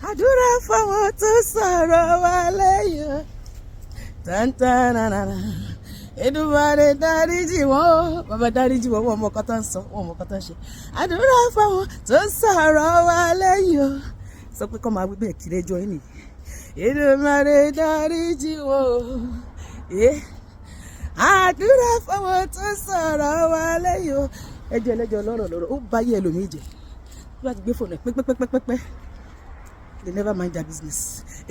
Adura fáwọn tó sọ̀rọ̀ wa lẹ́yìn. Tantanana. Edumare dáríjì wọ́n. Bàbá dáríjì wọ́n mọ̀ ọkọ̀ tó ń sọ, wọ́n mọ̀ ọkọ̀ tó ń ṣe. Adura fáwọn tó sọ̀rọ̀ wa lẹ́yìn. Sọ pé kọ́ máa wí bẹ́ẹ̀ kiri ẹjọ́ yìí nìyí. Edumare dáríjì wọ́n. Adura fáwọn tó sọ̀rọ̀ wa lẹ́yìn. Ẹjọ́ ẹlẹ́jọ́ lọ́rọ̀ ó bá yẹ ẹlòmíì jẹ. Bí wàá ti gbé fóònù ẹ̀ pẹ́pẹ́pẹ́pẹ́pẹ́. They never mind their business.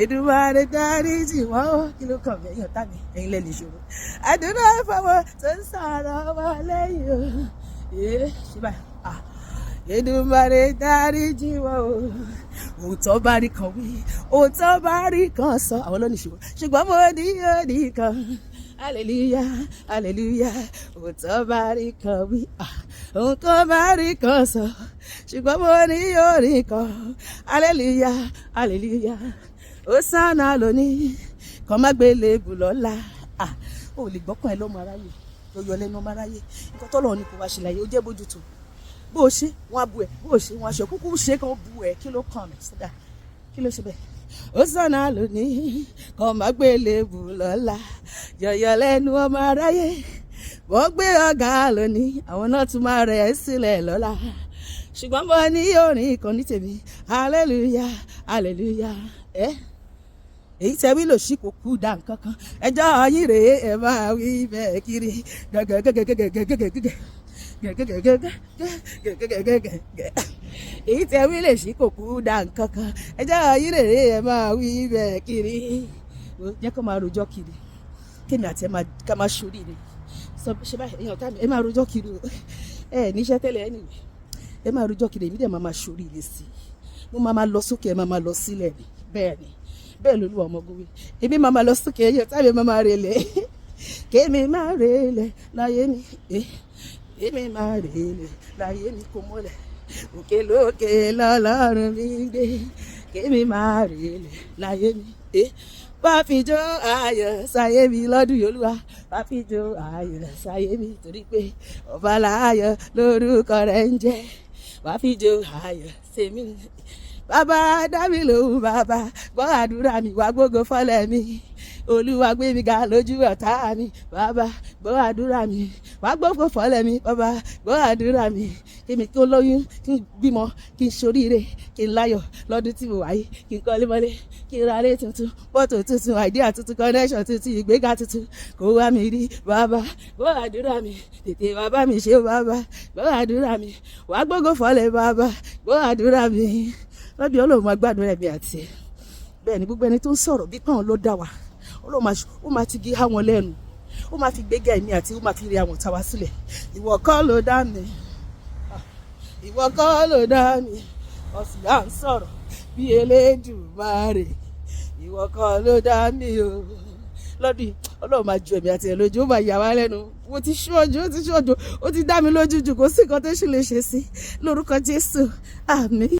Edumare dáríjì wọ́n. Kí ló kàn mí ẹ̀yìn ọ̀tá mi ẹ̀yin lẹ́nu ìṣòro. Adura fáwọn tó sọ̀rọ̀ wa lẹ́yìn. Ṣé báyìí? Edumare dáríjì wọ́n. Òótọ́ bá rí kan wí, òótọ́ bá rí kan sọ. Àwọn ló ní ìṣòro. Ṣùgbọ́n mo ní òní kan. Hallelujah, hallelujah. Òótọ́ bá rí kan wí, òótọ́ bá rí kan sọ. Ṣùgbọ́n mo ní òní kan. Hallelujah, hallelujah. Hosanna lónìí, kàn má gbélé bù lọ́la. O lè gbọ́kàn ẹ lọ́mọ aráyé, ló yọ lẹ́nu ọmọ aráyé. Nǹkan tọ́lọ́run ní kò wá ṣe láyé, ó jẹ́ bójútó. Bó o ṣe, wọ́n á bu ẹ̀. Bó o ṣe, wọ́n á ṣe. Kúkú ṣe kàn bu ẹ̀. Kí ló kàn mí sídà? Kí ló ṣe bẹ́ẹ̀? Hosanna lónìí, kàn má gbélé bù lọ́la. Yọ̀yọ̀ lẹ́nu ọmọ aráyé. Wọ́n gbé ọ̀gá lónìí, àwọn náà tún máa rẹ̀ ẹ́ sílẹ̀ lọ́la. Ṣùgbọ́n mo ní orin kan ní tèmi. Hallelujah, hallelujah. Èyí tẹ́ wí lò sí kò kú dá nǹkan kan. Ẹjọ́ yín rèé ẹ máa wí bẹ́ẹ̀ kiri. Èyí tẹ́ wí lè sí kò kú dá nǹkan kan. Ẹjọ́ yín rèé ẹ máa wí bẹ́ẹ̀ kiri. Jẹ́ kó máa rojọ́ kiri. Kémi àti ẹ ká máa ṣorí rẹ̀. Sọ ṣe báyìí èèyàn ká mi ẹ máa rojọ́ kiri o. Níṣẹ́ tẹ́lẹ̀ anyway. Ẹ máa rojọ́ kiri èmi dẹ̀ máa ṣorí rẹ̀ sí i. Mo máa lọ sókè ẹ máa lọ sílẹ̀ ni. Bẹ́ẹ̀ ni. Bẹ́ẹ̀ ló lù ọmọ gbogbo èmi máa lọ sókè ẹyẹ tábí máa relẹ̀ kémi máa relẹ̀ láyé mi èmi máa relẹ̀ láyé mi kò mọ́lẹ̀ òkè lókè lọ́lọ́run mi gbé kémi máa relẹ̀ láyé mi wá fi jó ayọ̀ sáyé mi lọ́dún Olúwa wá fi jó ayọ̀ sáyé mi torí pé ọba láyọ̀ lórúkọ rẹ̀ ń jẹ́ wá fi jó ayọ̀ sẹ́mi. Bàbá dá mi lóhùn bàbá gbọ́ àdúrà mi wá gbógo fọ́lẹ̀ mi Olúwa gbé mi ga lójú ọ̀tá mi bàbá gbọ́ àdúrà mi wá gbógo fọ́lẹ̀ mi bàbá gbọ́ àdúrà mi kí mi kí ó lóyún kí n bímọ kí n ṣoríire kí n láyọ̀ lọ́dún tí mo wáyé kí n kọ́lé mọ́lé kí n ra ilé tuntun fọ́tò tuntun àìdíà tuntun connection tuntun ìgbéga tuntun kó wá mi rí bàbá gbọ́ àdúrà mi tètè bàbá mi ṣe bàbá gbọ́ àdúrà mi wá gbógo fọ́lẹ̀ bàbá gbọ́ àdúrà mi. Lọ́dún Ọlọ́run máa gbádùn ẹ̀mí àti ẹ̀ bẹ́ẹ̀ ni gbogbo ẹni tó ń sọ̀rọ̀ bí pọ́n ló dá wa ó máa ti gé há wọn lẹ́nu ó máa fi gbéga ẹ̀mí àti ó máa fi rí àwọn táwa sílẹ̀ ìwọ kọ́ ló dá mi ìwọ kọ́ ló dá mi ọ̀sìn à ń sọ̀rọ̀ bí Elédùmarè ìwọ kọ́ ló dá mi o lọ́dún Ọlọ́run máa ju ẹ̀mí àti ẹ̀ lójú ó máa yà wá lẹ́nu mo ti ṣọ́jú ó ti dá mi lójú jù kó sí nǹkan tó ṣì lè ṣe sí lórúkọ Jésù àmín.